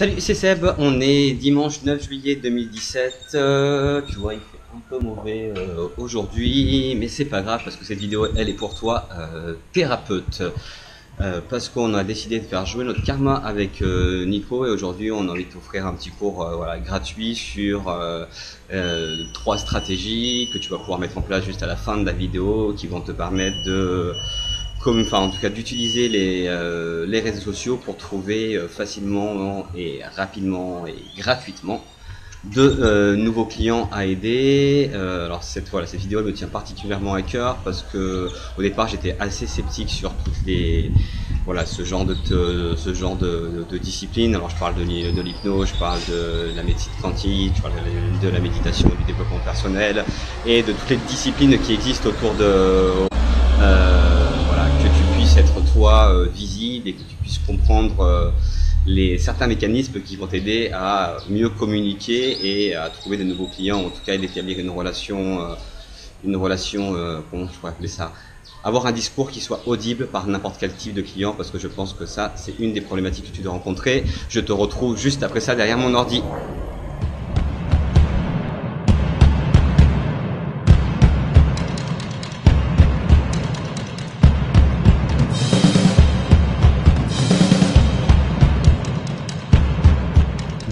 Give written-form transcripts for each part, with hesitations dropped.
Salut, c'est Seb, on est dimanche 9 juillet 2017, tu vois il fait un peu mauvais aujourd'hui, mais c'est pas grave parce que cette vidéo elle est pour toi, thérapeute. Parce qu'on a décidé de faire jouer notre karma avec Nico et aujourd'hui on a envie de t'offrir un petit cours voilà, gratuit sur 3 stratégies que tu vas pouvoir mettre en place juste à la fin de la vidéo qui vont te permettre de enfin en tout cas d'utiliser les réseaux sociaux pour trouver facilement et rapidement et gratuitement de nouveaux clients à aider. Alors cette vidéo elle me tient particulièrement à cœur parce que au départ j'étais assez sceptique sur toutes les ce genre de discipline. Alors je parle de l'hypnose, je parle de la médecine quantique, je parle de la méditation, du développement personnel et de toutes les disciplines qui existent autour de que tu puisses être toi visible et que tu puisses comprendre certains mécanismes qui vont t'aider à mieux communiquer et à trouver de nouveaux clients, en tout cas d'établir une relation, comment je pourrais appeler ça, avoir un discours qui soit audible par n'importe quel type de client, parce que je pense que ça c'est une des problématiques que tu dois rencontrer. Je te retrouve juste après ça derrière mon ordi.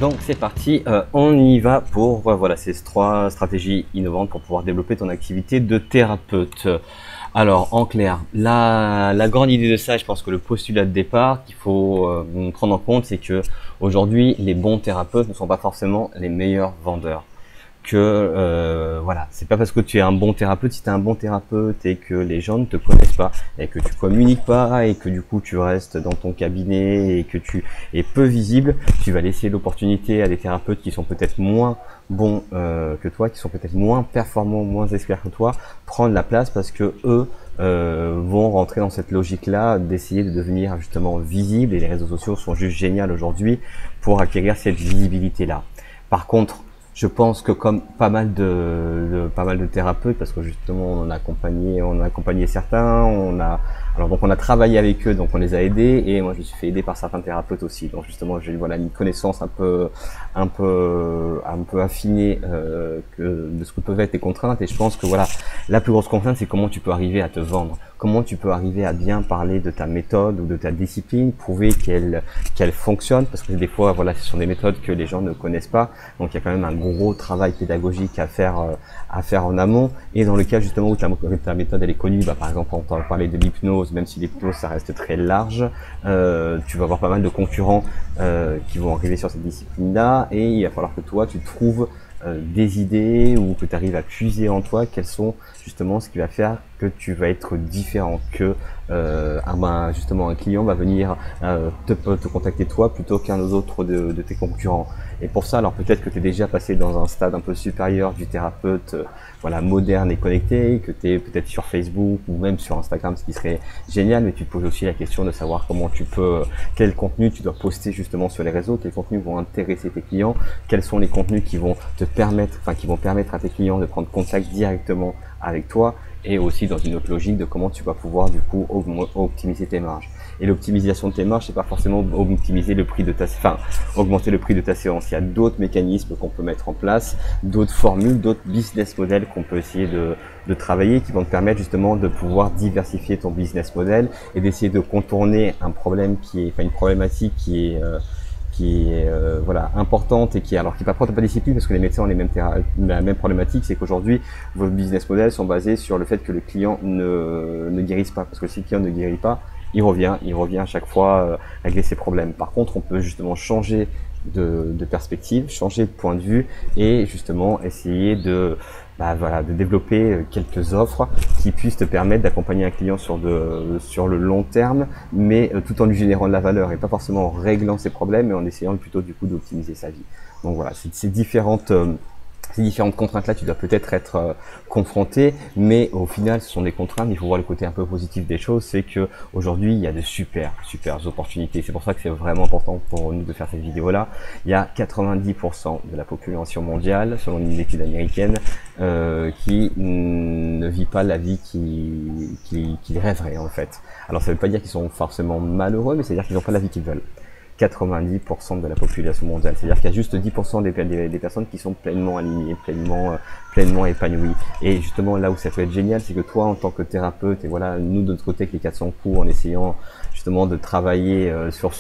Donc c'est parti, on y va pour voilà ces 3 stratégies innovantes pour pouvoir développer ton activité de thérapeute. Alors en clair, la grande idée de ça, je pense que le postulat de départ qu'il faut prendre en compte, c'est que aujourd'hui les bons thérapeutes ne sont pas forcément les meilleurs vendeurs. Voilà, c'est pas parce que tu es un bon thérapeute, si tu es un bon thérapeute et que les gens ne te connaissent pas et que tu communiques pas et que du coup tu restes dans ton cabinet et que tu es peu visible, tu vas laisser l'opportunité à des thérapeutes qui sont peut-être moins bons que toi, qui sont peut-être moins performants, moins experts que toi, prendre la place parce que eux vont rentrer dans cette logique-là d'essayer de devenir justement visible, et les réseaux sociaux sont juste géniaux aujourd'hui pour acquérir cette visibilité-là. Par contre, je pense que comme pas mal de thérapeutes, parce que justement on a accompagné certains, on a travaillé avec eux, donc on les a aidés, et moi je me suis fait aider par certains thérapeutes aussi. Donc justement j'ai une connaissance un peu affinée de ce que peuvent être les contraintes, et je pense que voilà, la plus grosse contrainte c'est comment tu peux arriver à te vendre, comment tu peux arriver à bien parler de ta méthode ou de ta discipline, prouver qu'elle fonctionne, parce que des fois voilà, ce sont des méthodes que les gens ne connaissent pas, donc il y a quand même un gros travail pédagogique à faire en amont. Et dans le cas justement où ta méthode elle est connue, par exemple on va parler de l'hypnose, même si l'hypnose ça reste très large, tu vas avoir pas mal de concurrents qui vont arriver sur cette discipline là, et il va falloir que toi tu trouves des idées ou que tu arrives à puiser en toi quels sont justement ce qui va faire que tu vas être différent, que justement un client va venir te contacter toi plutôt qu'un autre de tes concurrents. Et pour ça, alors peut-être que tu es déjà passé dans un stade un peu supérieur du thérapeute voilà, moderne et connecté, que tu es peut-être sur Facebook ou même sur Instagram, ce qui serait génial, mais tu te poses aussi la question de savoir comment tu peux, quel contenu tu dois poster justement sur les réseaux, quels contenus vont intéresser tes clients, quels sont les contenus qui vont te permettre, qui vont permettre à tes clients de prendre contact directement avec toi, et aussi dans une autre logique de comment tu vas pouvoir du coup optimiser tes marges. Et l'optimisation de tes marges, c'est pas forcément optimiser le prix de augmenter le prix de ta séance. Il y a d'autres mécanismes qu'on peut mettre en place, d'autres formules, d'autres business models qu'on peut essayer de travailler, qui vont te permettre justement de pouvoir diversifier ton business model et d'essayer de contourner un problème une problématique qui est voilà, importante et qui est pas propre à ta discipline, parce que les médecins ont la même problématique, c'est qu'aujourd'hui vos business models sont basés sur le fait que le client ne guérisse pas, parce que si le client ne guérit pas, il revient à chaque fois régler ses problèmes. Par contre, on peut justement changer de perspective, changer de point de vue et justement essayer de développer quelques offres qui puissent te permettre d'accompagner un client sur le long terme, mais tout en lui générant de la valeur et pas forcément en réglant ses problèmes, mais en essayant plutôt du coup d'optimiser sa vie. Donc voilà, ces différentes contraintes-là, tu dois peut-être être confronté, mais au final, ce sont des contraintes. Il faut voir le côté un peu positif des choses, c'est que aujourd'hui, il y a de super opportunités. C'est pour ça que c'est vraiment important pour nous de faire cette vidéo-là. Il y a 90% de la population mondiale, selon une étude américaine, qui ne vit pas la vie qu'ils rêveraient en fait. Alors, ça ne veut pas dire qu'ils sont forcément malheureux, mais c'est-à-dire qu'ils n'ont pas la vie qu'ils veulent. 90% de la population mondiale. C'est-à-dire qu'il y a juste 10% des personnes qui sont pleinement alignées, pleinement épanouies. Et justement, là où ça peut être génial, c'est que toi, en tant que thérapeute, et voilà, nous de notre côté, avec les 400 coups, en essayant justement de travailler sur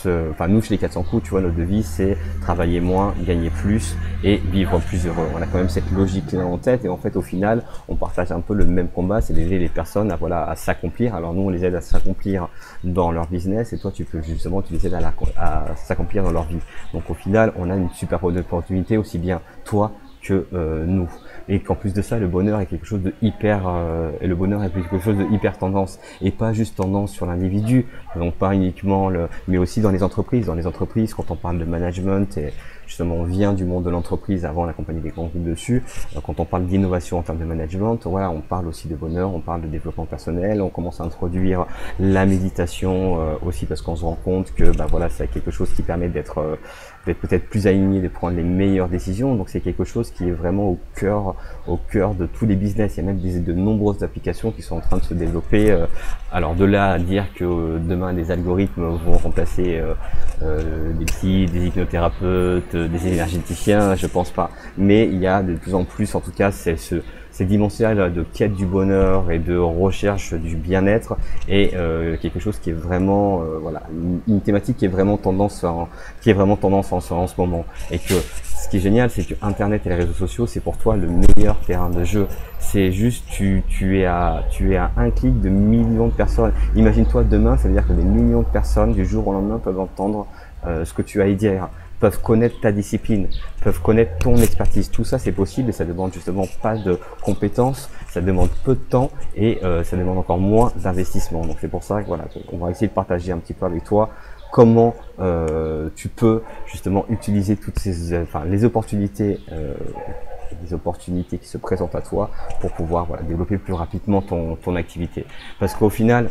nous chez les 400 coups, tu vois, notre devise, c'est travailler moins, gagner plus et vivre plus heureux. On a quand même cette logique-là en tête, et en fait, au final, on partage un peu le même combat, c'est d'aider les personnes à s'accomplir. Alors nous, on les aide à s'accomplir dans leur business, et toi, tu peux justement, tu les aides à s'accomplir dans leur vie. Donc au final, on a une super opportunité, aussi bien toi que nous. Et qu'en plus de ça, le bonheur est quelque chose de hyper tendance, et pas juste tendance sur l'individu, donc pas uniquement mais aussi dans les entreprises. Dans les entreprises, quand on parle de management, et justement on vient du monde de l'entreprise, avant on accompagnait des grands groupes dessus, quand on parle d'innovation en termes de management, voilà, on parle aussi de bonheur, on parle de développement personnel, on commence à introduire la méditation aussi, parce qu'on se rend compte que voilà, c'est quelque chose qui permet d'être peut-être plus aligné, de prendre les meilleures décisions. Donc c'est quelque chose qui est vraiment au cœur de tous les business. Il y a même de nombreuses applications qui sont en train de se développer. Alors de là à dire que demain des algorithmes vont remplacer des psys, des hypnothérapeutes, des énergéticiens, je pense pas. Mais il y a de plus en plus, en tout cas, ces dimensions de quête du bonheur et de recherche du bien-être, et quelque chose qui est vraiment voilà, une thématique qui est vraiment tendance en ce moment. Et que ce qui est génial, c'est que Internet et les réseaux sociaux, c'est pour toi le meilleur terrain de jeu. C'est juste, tu es à un clic de millions de personnes. Imagine-toi demain, ça veut dire que des millions de personnes du jour au lendemain peuvent entendre ce que tu as à y dire, peuvent connaître ta discipline, peuvent connaître ton expertise. Tout ça, c'est possible, et ça demande justement pas de compétences, ça demande peu de temps, et ça demande encore moins d'investissement. Donc c'est pour ça que voilà, on va essayer de partager un petit peu avec toi comment tu peux justement utiliser toutes les opportunités qui se présentent à toi pour pouvoir développer plus rapidement ton activité. Parce qu'au final,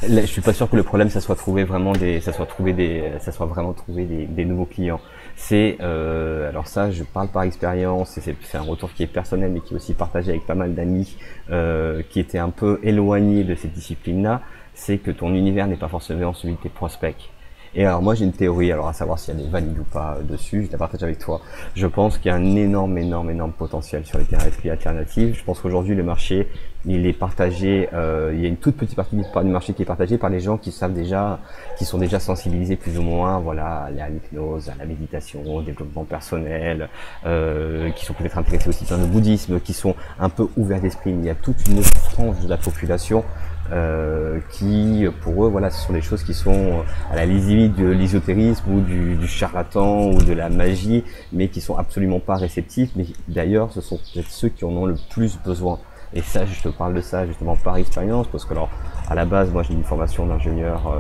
là, je suis pas sûr que le problème ça soit vraiment trouver des nouveaux clients. C'est alors ça, je parle par expérience, et c'est un retour qui est personnel, mais qui est aussi partagé avec pas mal d'amis qui étaient un peu éloignés de cette discipline-là. C'est que ton univers n'est pas forcément celui de tes prospects. Et alors moi j'ai une théorie, alors à savoir si elle est valide ou pas dessus, je la partage avec toi. Je pense qu'il y a un énorme potentiel sur les thérapies alternatives. Je pense qu'aujourd'hui le marché, il est partagé, il y a une toute petite partie du marché qui est partagée par les gens qui sont déjà sensibilisés plus ou moins, voilà, à l'hypnose, à la méditation, au développement personnel, qui sont peut-être intéressés aussi par le bouddhisme, qui sont un peu ouverts d'esprit. Il y a toute une frange de la population qui pour eux voilà, ce sont des choses qui sont à la limite de l'ésotérisme ou du charlatan ou de la magie, mais qui sont absolument pas réceptifs. Mais d'ailleurs ce sont peut-être ceux qui en ont le plus besoin. Et ça, je te parle de ça justement par expérience, parce que alors à la base moi j'ai une formation d'ingénieur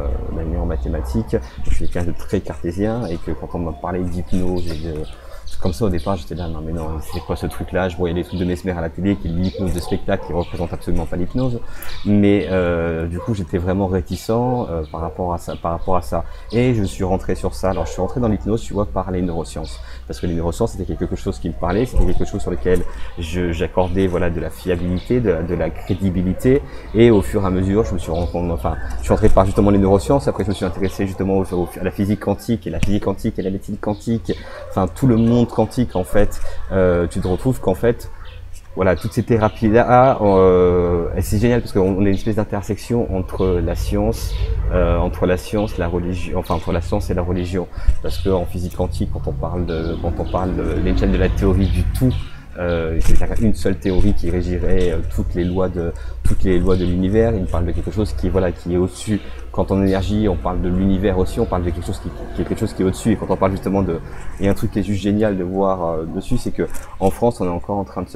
en mathématiques, je suis quelqu'un de très cartésien, et que quand on m'a parlé d'hypnose et comme ça au départ, j'étais là, non mais non, c'est quoi ce truc là? Je voyais les trucs de Mesmer à la télé, qui est l'hypnose de spectacle, qui représente absolument pas l'hypnose. Mais du coup j'étais vraiment réticent par rapport à ça. Et je suis rentré sur ça. Alors je suis rentré dans l'hypnose, tu vois, par les neurosciences. Parce que les neurosciences, c'était quelque chose qui me parlait, c'était quelque chose sur lequel j'accordais voilà, de la fiabilité, de la crédibilité. Et au fur et à mesure, je suis rentré par justement les neurosciences. Après je me suis intéressé justement à la physique quantique, et la médecine quantique, enfin tout le monde quantique en fait. Tu te retrouves qu'en fait voilà, toutes ces thérapies là et c'est génial parce qu'on a une espèce d'intersection entre la science, la religion, enfin entre la science et la religion, parce que en physique quantique, quand on parle de l'échelle de la théorie du tout, c'est une seule théorie qui régirait toutes les lois de l'univers. Il parle de quelque chose qui est au-dessus. Quand en énergie, on parle de l'univers aussi, on parle de quelque chose qui est quelque chose qui est au-dessus. Et quand on parle justement et un truc qui est juste génial de voir dessus, c'est que en France, on est encore en train de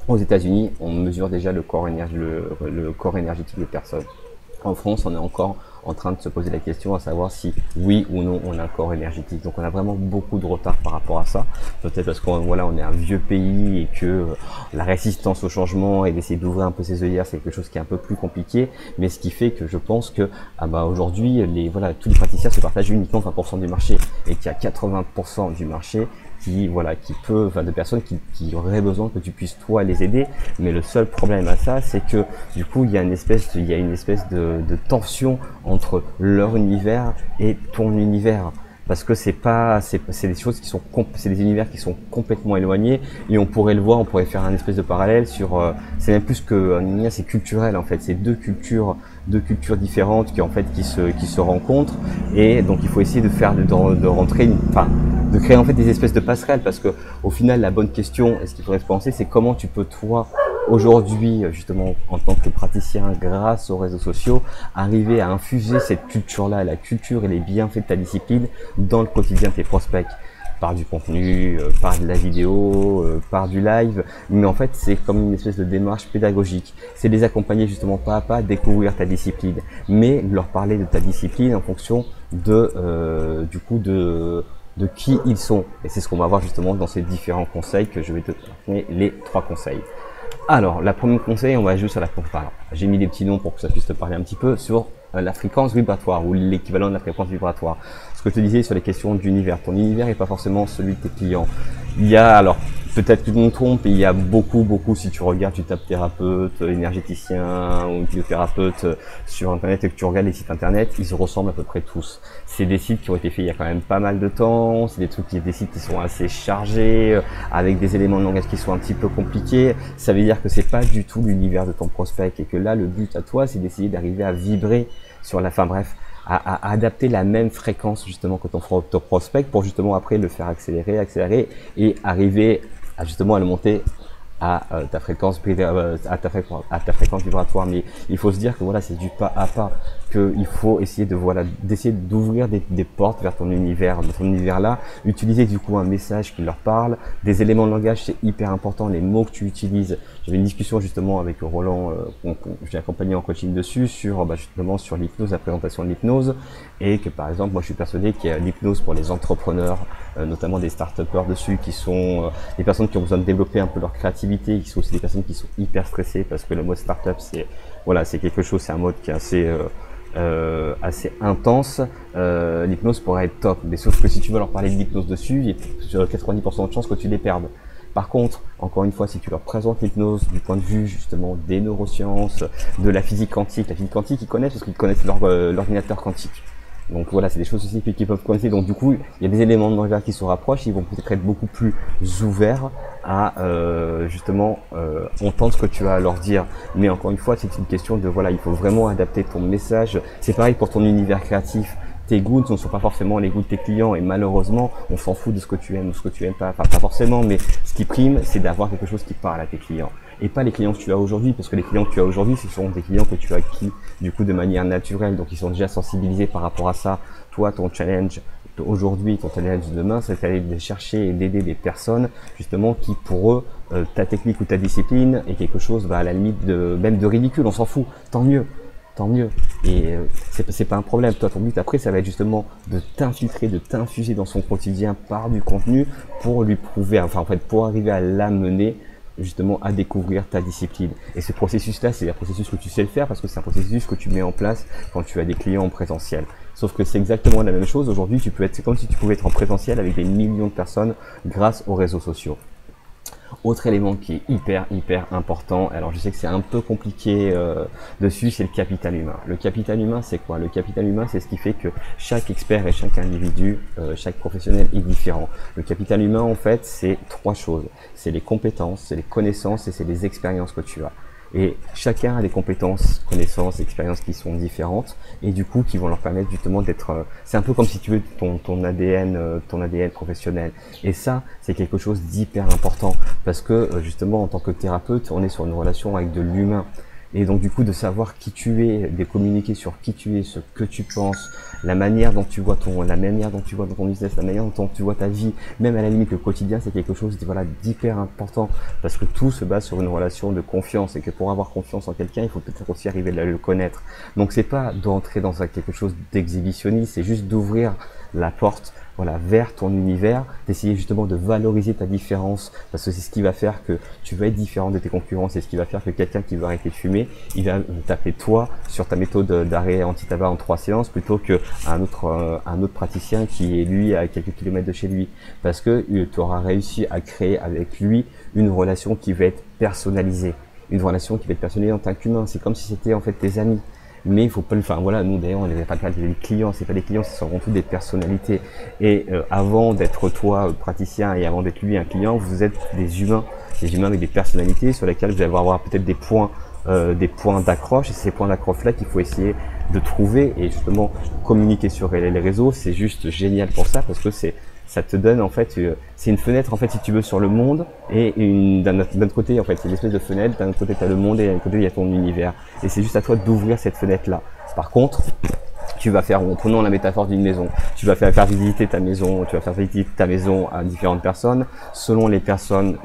aux États-Unis, on mesure déjà le corps énergétique des personnes. En France, on est encore en train de se poser la question à savoir si oui ou non on a un corps énergétique. Donc on a vraiment beaucoup de retard par rapport à ça. Peut-être parce qu'on on est un vieux pays et que la résistance au changement et d'essayer d'ouvrir un peu ses œillères, c'est quelque chose qui est un peu plus compliqué. Mais ce qui fait que je pense que aujourd'hui tous les praticiens se partagent uniquement 20% du marché, et qu'il y a 80% du marché voilà, de personnes qui auraient besoin que tu puisses toi les aider. Mais le seul problème à ça, c'est que du coup, il y a une espèce de tension entre leur univers et ton univers. Parce que c'est des choses qui sont, c'est des univers qui sont complètement éloignés, et on pourrait le voir, on pourrait faire un espèce de parallèle sur, c'est même plus que un univers, c'est culturel en fait, c'est deux cultures différentes qui se rencontrent, et donc il faut essayer de rentrer, de créer en fait des espèces de passerelles, parce que au final, la bonne question, et ce qu'il faudrait se penser, c'est comment tu peux toi aujourd'hui, justement, en tant que praticien, grâce aux réseaux sociaux, arriver à infuser cette culture-là, la culture et les bienfaits de ta discipline dans le quotidien de tes prospects, par du contenu, par de la vidéo, par du live. Mais en fait, c'est comme une espèce de démarche pédagogique. C'est les accompagner justement pas à pas à découvrir ta discipline, mais leur parler de ta discipline en fonction de qui ils sont. Et c'est ce qu'on va voir justement dans ces différents conseils que je vais te donner, les 3 conseils. Alors, la première conseil, on va jouer sur la profile. J'ai mis des petits noms pour que ça puisse te parler un petit peu sur la fréquence vibratoire ou l'équivalent de la fréquence vibratoire. Ce que je te disais sur les questions d'univers. Ton univers n'est pas forcément celui de tes clients. Il y a, alors, peut-être que tu me trompes, il y a beaucoup, si tu regardes, tu tapes thérapeute, énergéticien ou biothérapeute sur Internet et que tu regardes les sites Internet, ils se ressemblent à peu près tous. C'est des sites qui ont été faits il y a quand même pas mal de temps, c'est des sites qui sont assez chargés, avec des éléments de langage qui sont un petit peu compliqués. Ça veut dire que c'est pas du tout l'univers de ton prospect et que là, le but à toi, c'est d'essayer d'arriver à vibrer sur la fin, bref, à adapter la même fréquence justement que ton prospect pour justement après le faire accélérer et arriver à le monter à ta fréquence vibratoire. Mais il faut se dire que voilà, c'est du pas à pas, qu'il faut essayer d'ouvrir des portes vers ton univers, dans ton univers là, utiliser du coup un message qui leur parle, des éléments de langage, c'est hyper important, les mots que tu utilises. J'avais une discussion justement avec Roland, j'ai accompagné en coaching dessus, justement sur l'hypnose, la présentation de l'hypnose, et que par exemple, moi je suis persuadé qu'il y a l'hypnose pour les entrepreneurs, notamment des start-upers dessus, qui sont des personnes qui ont besoin de développer un peu leur créativité, qui sont aussi des personnes qui sont hyper stressées, parce que le mode start-up, c'est quelque chose, c'est un mode qui est assez intense. L'hypnose pourrait être top, mais sauf que si tu veux leur parler de l'hypnose dessus, il y a 90% de chances que tu les perdes. Par contre, encore une fois, si tu leur présentes l'hypnose du point de vue justement des neurosciences, de la physique quantique, ils connaissent parce qu'ils connaissent l'ordinateur quantique. Donc voilà, c'est des choses aussi qu'ils peuvent connaître. Donc du coup, il y a des éléments de langage qui se rapprochent, ils vont peut-être être beaucoup plus ouverts à entendre ce que tu as à leur dire. Mais encore une fois, c'est une question de il faut vraiment adapter ton message. C'est pareil pour ton univers créatif. Tes goûts ne sont pas forcément les goûts de tes clients, et malheureusement, on s'en fout de ce que tu aimes ou ce que tu aimes pas. Enfin, pas forcément, mais ce qui prime, c'est d'avoir quelque chose qui parle à tes clients. Et pas les clients que tu as aujourd'hui, parce que les clients que tu as aujourd'hui, ce sont des clients que tu as acquis, du coup, de manière naturelle. Donc, ils sont déjà sensibilisés par rapport à ça. Toi, ton challenge aujourd'hui, ton challenge demain, c'est d'aller chercher et d'aider des personnes, justement, qui, pour eux, ta technique ou ta discipline est quelque chose, à la limite même de ridicule. On s'en fout. Tant mieux. Tant mieux. Et c'est pas un problème. Toi, ton but après, ça va être justement de t'infiltrer, de t'infuser dans son quotidien par du contenu pour lui prouver, pour arriver à l'amener justement à découvrir ta discipline. Et ce processus-là, c'est un processus que tu sais le faire parce que c'est un processus que tu mets en place quand tu as des clients en présentiel. Sauf que c'est exactement la même chose. Aujourd'hui, c'est comme si tu pouvais être en présentiel avec des millions de personnes grâce aux réseaux sociaux. Autre élément qui est hyper important, alors je sais que c'est un peu compliqué dessus, c'est le capital humain. Le capital humain, c'est quoi? Le capital humain, c'est ce qui fait que chaque expert et chaque individu, chaque professionnel est différent. Le capital humain, en fait, c'est 3 choses. C'est les compétences, c'est les connaissances et c'est les expériences que tu as. Et chacun a des compétences, connaissances, expériences qui sont différentes et du coup qui vont leur permettre justement d'être. C'est un peu comme si tu veux ton ADN professionnel. Et ça, c'est quelque chose d'hyper important parce que justement en tant que thérapeute, on est sur une relation avec de l'humain. Et donc du coup de savoir qui tu es, de communiquer sur qui tu es, ce que tu penses, la manière dont tu vois ton business, la manière dont tu vois ta vie, même à la limite le quotidien, c'est quelque chose d'hyper important parce que tout se base sur une relation de confiance et que pour avoir confiance en quelqu'un, il faut peut-être aussi arriver à le connaître. Donc c'est pas d'entrer dans quelque chose d'exhibitionniste, c'est juste d'ouvrir la porte voilà, vers ton univers, d'essayer justement de valoriser ta différence, parce que c'est ce qui va faire que tu vas être différent de tes concurrents, c'est ce qui va faire que quelqu'un qui veut arrêter de fumer, il va taper toi sur ta méthode d'arrêt anti-tabac en 3 séances plutôt qu'un autre praticien qui est lui à quelques kilomètres de chez lui, parce que tu auras réussi à créer avec lui une relation qui va être personnalisée, une relation qui va être personnalisée en tant qu'humain. C'est comme si c'était en fait tes amis. Mais il faut pas le faire. Voilà, nous d'ailleurs, on n'est pas des clients, c'est pas des clients, ce sont avant tout des personnalités. Et avant d'être toi praticien et avant d'être lui un client, vous êtes des humains avec des personnalités sur lesquelles vous allez avoir peut-être des points d'accroche. Et c'est ces points d'accroche-là qu'il faut essayer de trouver et justement communiquer sur les réseaux. C'est juste génial pour ça parce que ça te donne en fait, c'est une fenêtre en fait si tu veux sur le monde et d'un autre côté en fait c'est une espèce de fenêtre, d'un autre côté tu as le monde et d'un autre côté il y a ton univers et c'est juste à toi d'ouvrir cette fenêtre là. Par contre, tu vas faire, en prenant la métaphore d'une maison, tu vas faire visiter ta maison, tu vas faire visiter ta maison à différentes personnes. Selon les personnes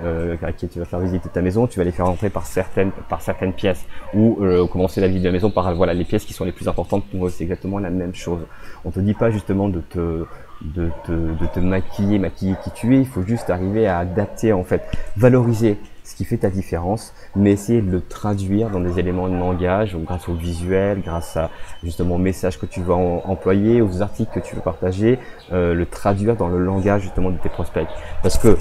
à qui tu vas faire visiter ta maison, tu vas les faire entrer par certaines pièces ou commencer la visite de la maison par voilà les pièces qui sont les plus importantes pour eux. C'est exactement la même chose. On te dit pas justement de te maquiller qui tu es. Il faut juste arriver à adapter en fait, valoriser ce qui fait ta différence, mais essayer de le traduire dans des éléments de langage, grâce au visuel, grâce à justement aux messages que tu vas employer, aux articles que tu veux partager, le traduire dans le langage justement de tes prospects. Parce que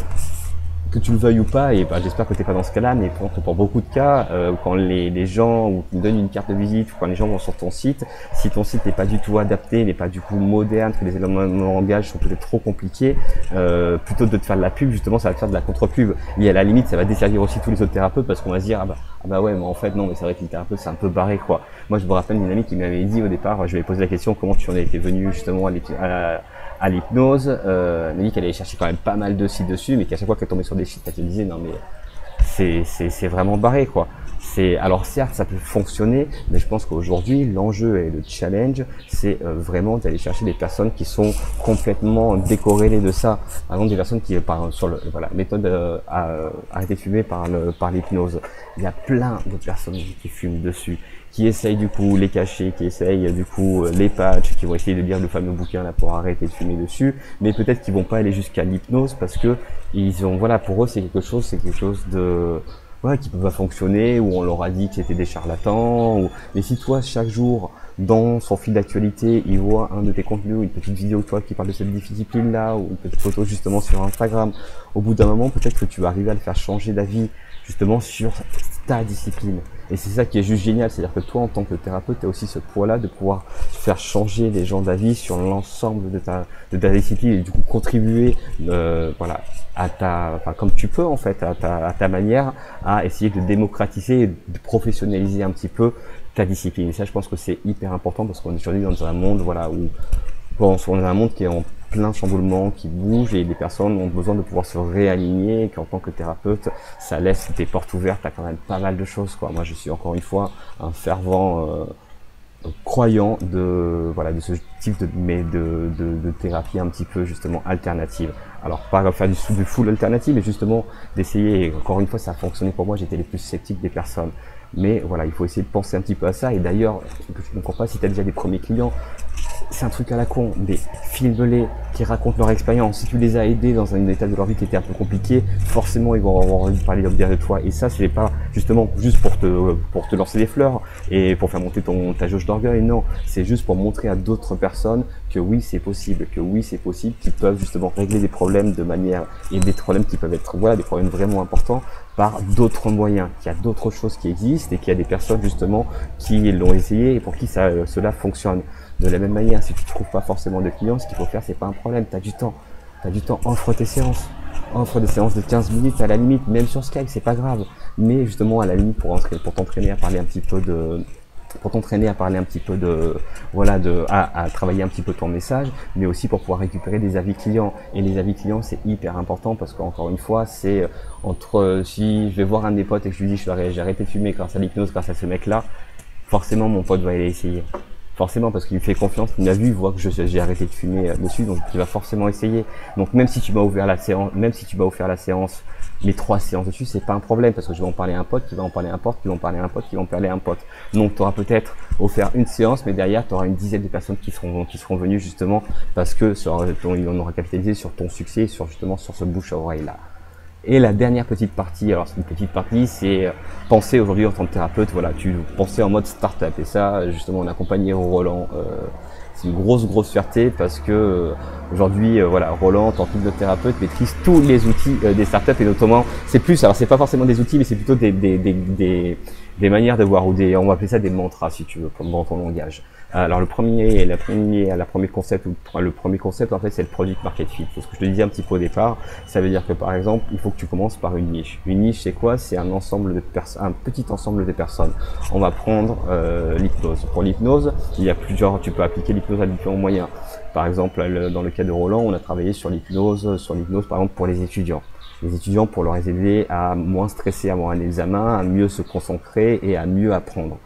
tu le veuilles ou pas, et j'espère que tu n'es pas dans ce cas-là, mais pour beaucoup de cas, quand les gens ou tu me donnes une carte de visite ou quand les gens vont sur ton site, si ton site n'est pas du tout adapté, n'est pas du tout moderne, que les éléments de langage sont peut-être trop compliqués, plutôt que de te faire de la pub, justement, ça va te faire de la contre-pub. Et à la limite, ça va desservir aussi tous les autres thérapeutes parce qu'on va se dire ah bah ouais, mais en fait non, mais c'est vrai que les thérapeutes c'est un peu barré quoi. Moi, je me rappelle d'une amie qui m'avait dit au départ, je lui ai posé la question comment tu en étais venu justement à l'hypnose, elle m'a dit qu'elle allait chercher quand même pas mal de sites dessus, mais qu'à chaque fois qu'elle tombait sur des sites, elle te disait non mais c'est vraiment barré quoi. Alors certes ça peut fonctionner, mais je pense qu'aujourd'hui l'enjeu et le challenge c'est vraiment d'aller chercher des personnes qui sont complètement décorrélées de ça. Par exemple des personnes qui sur voilà méthode arrêter de fumer par l'hypnose. Il y a plein de personnes qui fument dessus, qui essayent du coup les cacher, qui essayent du coup les patchs, qui vont essayer de lire le fameux bouquin là pour arrêter de fumer dessus, mais peut-être qu'ils vont pas aller jusqu'à l'hypnose parce que ils ont voilà pour eux c'est quelque chose de ouais, qui peut pas fonctionner, ou on leur a dit que c'était des charlatans, mais si toi chaque jour dans son fil d'actualité il voit un de tes contenus, une petite vidéo de toi qui parle de cette discipline là, ou une petite photo justement sur Instagram, au bout d'un moment peut-être que tu vas arriver à le faire changer d'avis justement sur ta discipline. Et c'est ça qui est juste génial, c'est-à-dire que toi en tant que thérapeute, tu as aussi ce poids-là de pouvoir faire changer les gens d'avis sur l'ensemble de ta discipline et du coup contribuer voilà comme tu peux en fait à ta manière à essayer de démocratiser et de professionnaliser un petit peu ta discipline. Et ça je pense que c'est hyper important parce qu'on est aujourd'hui dans un monde voilà où on est dans un monde qui est en plein chamboulement, qui bouge et les personnes ont besoin de pouvoir se réaligner et qu'en tant que thérapeute, ça laisse des portes ouvertes à quand même pas mal de choses quoi. Moi je suis encore une fois un fervent croyant de ce type de thérapie un petit peu justement alternative. Alors pas faire du full alternative, mais justement d'essayer, et encore une fois ça a fonctionné pour moi, j'étais les plus sceptiques des personnes. Mais voilà, il faut essayer de penser un petit peu à ça. Et d'ailleurs, ce que je ne comprends pas, si tu as déjà des premiers clients, c'est un truc à la con, mais filme-les, qui racontent leur expérience. Si tu les as aidés dans un état de leur vie qui était un peu compliqué, forcément ils vont avoir envie de parler de toi. Et ça, c'est pas justement juste pour te lancer des fleurs et pour faire monter ta jauge d'orgueil. Non, c'est juste pour montrer à d'autres personnes que oui, c'est possible, qu'ils peuvent justement régler des problèmes de manière, et des problèmes qui peuvent être des problèmes vraiment importants par d'autres moyens, qu'il y a d'autres choses qui existent et qu'il y a des personnes justement qui l'ont essayé et pour qui cela fonctionne. De la même manière, si tu ne trouves pas forcément de clients, ce qu'il faut faire, c'est pas un problème, tu as du temps, offre tes séances. Offre des séances de 15 minutes à la limite, même sur Skype, c'est pas grave. Mais justement, à la limite, pour t'entraîner à parler un petit peu à travailler un petit peu ton message, mais aussi pour pouvoir récupérer des avis clients. Et les avis clients, c'est hyper important parce qu'encore une fois, c'est si je vais voir un de mes potes et que je lui dis j'ai arrêté de fumer grâce à l'hypnose, grâce à ce mec-là, forcément mon pote va aller essayer. forcément, parce qu'il me fait confiance, il m'a vu, il voit que j'ai arrêté de fumer dessus, donc il va forcément essayer. Donc même si tu m'as ouvert la séance, les 3 séances dessus, c'est pas un problème, parce que je vais en parler à un pote, qui va en parler à un pote, qui va en parler à un pote, qui va en parler à un pote. Donc tu auras peut-être offert une séance, mais derrière tu auras une dizaine de personnes qui seront venues justement parce que on aura capitalisé sur ton succès, sur ce bouche à oreille là. Et la dernière petite partie, alors c'est une petite partie, c'est penser aujourd'hui en tant que thérapeute, voilà, tu pensais en mode start-up. Et ça, justement, on a accompagné Roland. C'est une grosse fierté parce que aujourd'hui, voilà, Roland, en tant qu'hypnothérapeute, maîtrise tous les outils des startups et notamment, c'est plus, alors c'est pas forcément des outils, mais c'est plutôt des manières de voir ou on va appeler ça des mantras si tu veux, comme dans ton langage. Alors le premier concept en fait c'est le product market fit. C'est ce que je te disais un petit peu au départ. Ça veut dire que par exemple il faut que tu commences par une niche. Une niche c'est quoi? C'est un petit ensemble de personnes. On va prendre l'hypnose. Pour l'hypnose, il y a tu peux appliquer l'hypnose à différents moyens. Par exemple dans le cas de Roland, on a travaillé sur l'hypnose par exemple pour les étudiants. Les étudiants pour leur aider à moins stresser avant un examen, à mieux se concentrer et à mieux apprendre.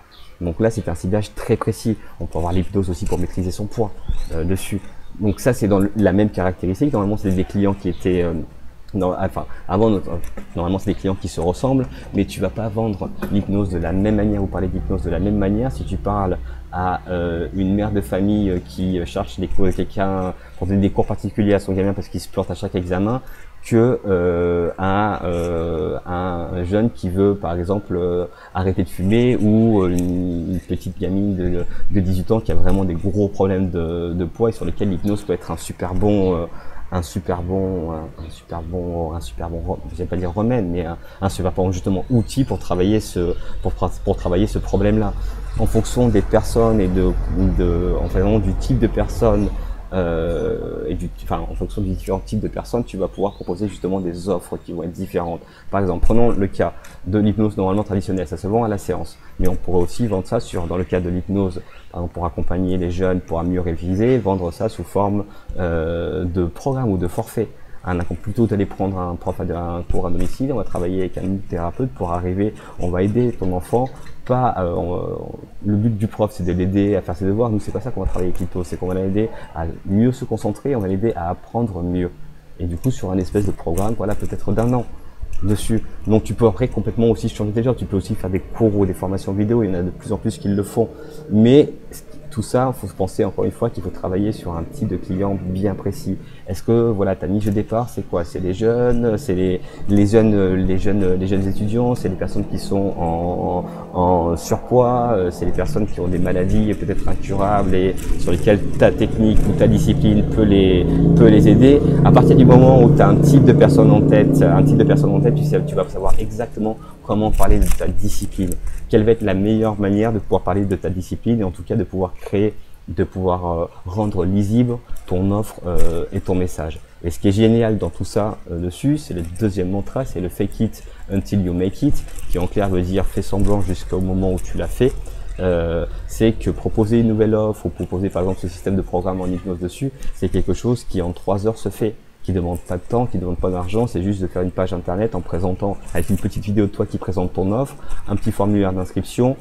Donc là, c'est un ciblage très précis. On peut avoir l'hypnose aussi pour maîtriser son poids dessus. Donc ça, c'est dans la même caractéristique. Normalement, c'est des clients qui étaient... normalement, c'est des clients qui se ressemblent, mais tu vas pas vendre l'hypnose de la même manière ou parler d'hypnose de la même manière si tu parles à une mère de famille qui cherche quelqu'un pour donner des cours particuliers à son gamin parce qu'il se plante à chaque examen, que un jeune qui veut par exemple arrêter de fumer ou une petite gamine de 18 ans qui a vraiment des gros problèmes de poids et sur lesquels l'hypnose peut être un super bon je vais pas dire remède, mais un super bon justement outil pour travailler pour travailler ce problème-là. En fonction des personnes et en fait, du type de personnes en fonction des différents types de personnes, tu vas pouvoir proposer justement des offres qui vont être différentes. Par exemple, prenons le cas de l'hypnose normalement traditionnelle, ça se vend à la séance, mais on pourrait aussi vendre ça dans le cas de l'hypnose, par exemple pour accompagner les jeunes, pour mieux réviser, vendre ça sous forme de programme ou de forfait. Plutôt d'aller prendre un cours à domicile, on va travailler avec un thérapeute pour arriver, on va aider ton enfant. Le but du prof c'est de l'aider à faire ses devoirs. Nous c'est pas ça qu'on va travailler avec l'hypnose, c'est qu'on va l'aider à mieux se concentrer, on va l'aider à apprendre mieux. Et du coup sur un espèce de programme, voilà, peut-être d'1 an dessus. Donc tu peux après complètement aussi changer tes genres, tu peux aussi faire des cours ou des formations vidéo, il y en a de plus en plus qui le font. Mais tout ça, il faut penser encore une fois qu'il faut travailler sur un type de client bien précis. Est-ce que voilà ta niche de départ, c'est quoi? C'est les jeunes, c'est les jeunes étudiants, c'est les personnes qui sont en surpoids, c'est les personnes qui ont des maladies peut-être incurables et sur lesquelles ta technique ou ta discipline peut les aider. À partir du moment où tu as un type de personne en tête, tu vas savoir exactement comment parler de ta discipline. Quelle va être la meilleure manière de pouvoir parler de ta discipline et en tout cas de pouvoir rendre lisible ton offre et ton message. Et ce qui est génial dans tout ça dessus, c'est le deuxième mantra, c'est le fake it until you make it, qui en clair veut dire fais semblant jusqu'au moment où tu l'as fait. C'est que proposer une nouvelle offre ou proposer par exemple ce système de programme en hypnose dessus, c'est quelque chose qui en 3 heures se fait, qui demande pas de temps, qui demande pas d'argent, c'est juste de faire une page internet en présentant, avec une petite vidéo de toi qui présente ton offre, un petit formulaire d'inscription,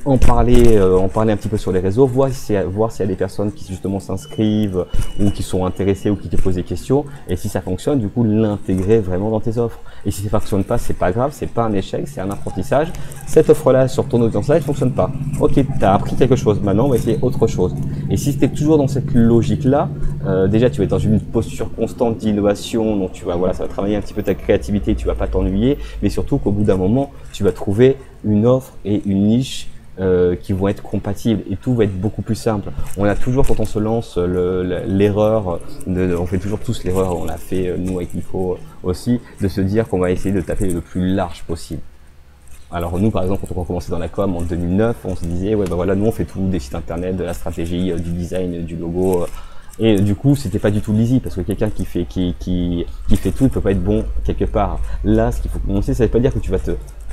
en parler un petit peu sur les réseaux, voir s'il y a des personnes qui justement s'inscrivent ou qui sont intéressées ou qui te posent des questions, et si ça fonctionne, du coup l'intégrer vraiment dans tes offres. Et si ça fonctionne pas, c'est pas grave, c'est pas un échec, c'est un apprentissage. Cette offre-là sur ton audience-là, elle fonctionne pas. Ok, t'as appris quelque chose, maintenant on va essayer autre chose. Et si tu es toujours dans cette logique-là, déjà tu vas être dans une posture constante d'innovation, donc ça va travailler un petit peu ta créativité, tu vas pas t'ennuyer, mais surtout qu'au bout d'un moment, tu vas trouver une offre et une niche qui vont être compatibles et tout va être beaucoup plus simple. On a toujours, quand on se lance, l'erreur, on fait toujours tous l'erreur, on l'a fait nous avec Nico aussi, de se dire qu'on va essayer de taper le plus large possible. Alors nous par exemple, quand on a commencé dans la com en 2009, on se disait nous on fait tout, des sites internet, de la stratégie, du design, du logo. Et du coup, c'était pas du tout lisible parce que quelqu'un qui fait tout, il peut pas être bon quelque part. Là, ce qu'il faut commencer, ça veut pas dire que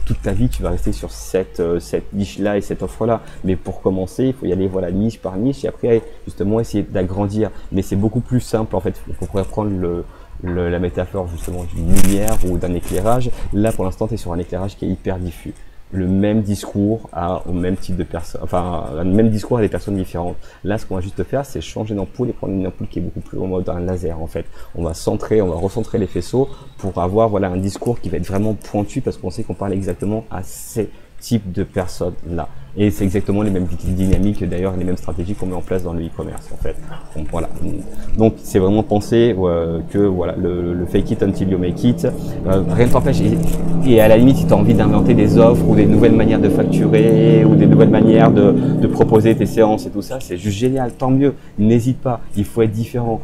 toute ta vie, tu vas rester sur cette niche-là et cette offre-là. Mais pour commencer, il faut y aller niche par niche et après, justement, essayer d'agrandir. Mais c'est beaucoup plus simple, en fait. On pourrait prendre la métaphore, justement, d'une lumière ou d'un éclairage. Là, pour l'instant, tu es sur un éclairage qui est hyper diffus. le même discours au même type de personnes, enfin, le même discours à des personnes différentes. Là, ce qu'on va juste faire, c'est changer d'ampoule et prendre une ampoule qui est beaucoup plus en mode un laser, en fait. On va recentrer les faisceaux pour avoir, voilà, un discours qui va être vraiment pointu parce qu'on sait qu'on parle exactement à ces types de personnes-là. Et c'est exactement les mêmes dynamiques, d'ailleurs, les mêmes stratégies qu'on met en place dans le e-commerce, en fait. Donc, voilà. Donc, c'est vraiment penser que, voilà, le fake it until you make it, rien ne t'empêche. Et à la limite, si tu as envie d'inventer des offres ou des nouvelles manières de facturer ou des nouvelles manières de proposer tes séances et tout ça, c'est juste génial, tant mieux. N'hésite pas, il faut être différent.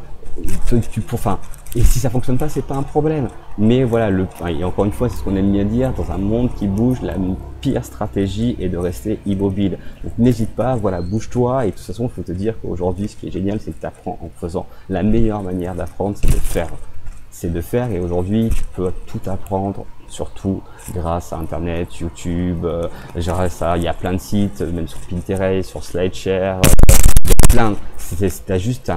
Et si ça fonctionne pas, c'est pas un problème. Mais voilà, et encore une fois, c'est ce qu'on aime bien dire, dans un monde qui bouge, la pire stratégie est de rester immobile. Donc n'hésite pas, voilà, bouge-toi. Et de toute façon, il faut te dire qu'aujourd'hui, ce qui est génial, c'est que tu apprends en faisant. La meilleure manière d'apprendre, c'est de faire. C'est de faire, et aujourd'hui, tu peux tout apprendre, surtout grâce à Internet, YouTube, il y a plein de sites, même sur Pinterest, sur SlideShare, plein. T'as juste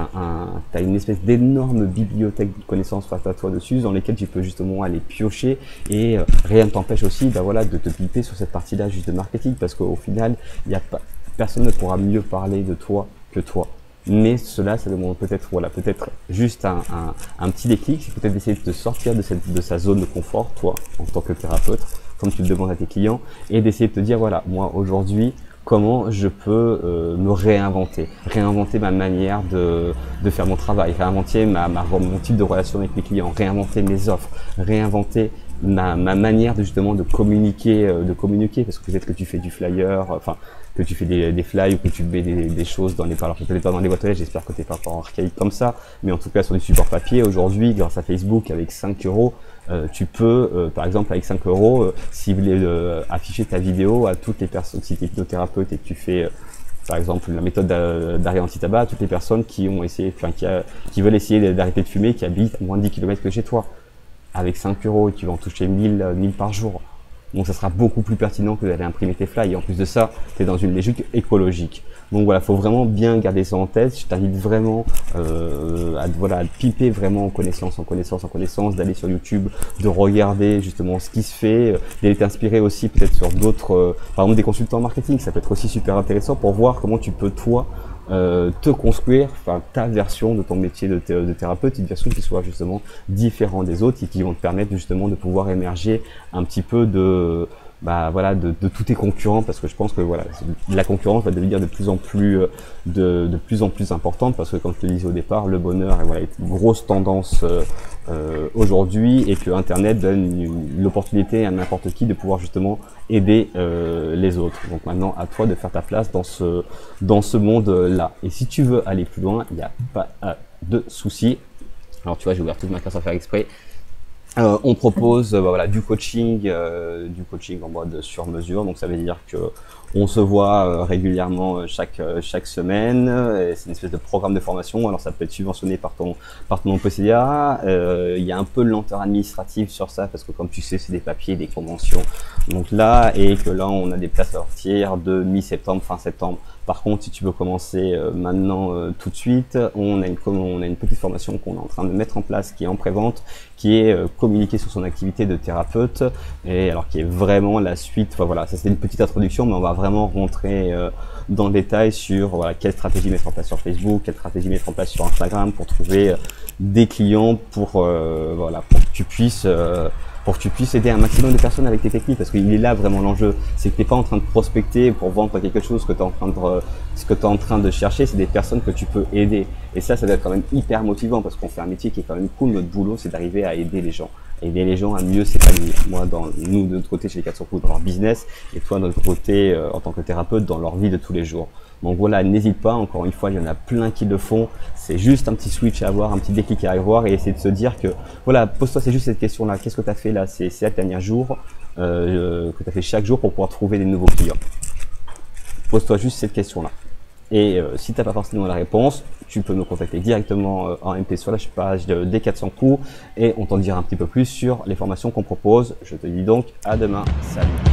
t'as une espèce d'énorme bibliothèque de connaissances face à toi dessus, dans lesquelles tu peux justement aller piocher, et rien ne t'empêche aussi, voilà, de te piper sur cette partie-là juste de marketing, parce qu'au final, personne ne pourra mieux parler de toi que toi. Mais cela, ça demande peut-être, voilà, peut-être juste un petit déclic, c'est peut-être d'essayer de te sortir de sa zone de confort, toi, en tant que thérapeute, comme tu le demandes à tes clients, et d'essayer de te dire, voilà, moi aujourd'hui, comment je peux me réinventer ma manière de faire mon travail, réinventer mon type de relation avec mes clients, réinventer mes offres, réinventer ma manière justement de communiquer, parce que peut-être que tu fais du flyer, que tu fais des flyers ou que tu mets des choses dans les parleurs, peut-être pas dans les boîtes aux lettres, j'espère que t'es pas encore archaïque comme ça, mais en tout cas sur du support papier, aujourd'hui, grâce à Facebook, avec 5 €, tu peux, par exemple, avec 5 €, cibler, afficher ta vidéo à toutes les personnes, si tu es hypnothérapeute et que tu fais, par exemple, la méthode d'arrêt anti-tabac, à toutes les personnes qui qui veulent essayer d'arrêter de fumer, qui habitent à moins de 10 km que chez toi. Avec 5 € et tu vas en toucher 1000 par jour. Donc ça sera beaucoup plus pertinent que d'aller imprimer tes flyers. Et en plus de ça, tu es dans une logique écologique. Donc voilà, faut vraiment bien garder ça en tête. Je t'invite vraiment à te piper vraiment en connaissance, d'aller sur YouTube, de regarder justement ce qui se fait, d'aller t'inspirer aussi peut-être sur d'autres, par exemple des consultants marketing. Ça peut être aussi super intéressant pour voir comment tu peux toi te construire ta version de ton métier de thérapeute, une version qui soit justement différente des autres et qui vont te permettre justement de pouvoir émerger un petit peu de tous tes concurrents, parce que je pense que voilà, la concurrence va devenir de plus en plus importante, parce que comme je te le disais au départ, le bonheur est une grosse tendance aujourd'hui, et que Internet donne l'opportunité à n'importe qui de pouvoir justement aider les autres. Donc maintenant, à toi de faire ta place dans ce monde-là. Et si tu veux aller plus loin, il n'y a pas de souci. Alors tu vois, j'ai ouvert toute ma classe à faire exprès. On propose du coaching en mode sur mesure, donc ça veut dire que on se voit régulièrement chaque semaine. C'est une espèce de programme de formation. Alors ça peut être subventionné par ton PCA. Il y a un peu de lenteur administrative sur ça, parce que comme tu sais, c'est des papiers, des conventions. Donc là, on a des places à sortir de mi-septembre, fin septembre. Par contre, si tu veux commencer maintenant tout de suite, on a une petite formation qu'on est en train de mettre en place, qui est en prévente, qui est communiquer sur son activité de thérapeute, et alors qui est vraiment la suite. Enfin voilà, ça c'était une petite introduction, mais on va vraiment rentrer dans le détail sur quelle stratégie mettre en place sur Facebook, quelle stratégie mettre en place sur Instagram pour trouver des clients pour que tu puisses aider un maximum de personnes avec tes techniques, parce qu'il est là vraiment l'enjeu. C'est que tu n'es pas en train de prospecter pour vendre quelque chose. Ce que tu es en train de chercher, c'est des personnes que tu peux aider. Et ça doit être quand même hyper motivant, parce qu'on fait un métier qui est quand même cool. Notre boulot, c'est d'arriver à aider les gens à mieux s'épanouir. Nous, de notre côté, chez les 400 coups, dans leur business, et toi, de notre côté, en tant que thérapeute, dans leur vie de tous les jours. Donc voilà, n'hésite pas, encore une fois, il y en a plein qui le font. C'est juste un petit switch à avoir, un petit déclic à avoir, et essayer de se dire que, voilà, pose-toi, c'est juste cette question-là. Qu'est-ce que tu as fait là ces 7 derniers jours, que tu as fait chaque jour pour pouvoir trouver des nouveaux clients? Pose-toi juste cette question-là. Et si tu n'as pas forcément la réponse, tu peux nous contacter directement en MP sur la page des 400 coups, et on t'en dira un petit peu plus sur les formations qu'on propose. Je te dis donc à demain. Salut!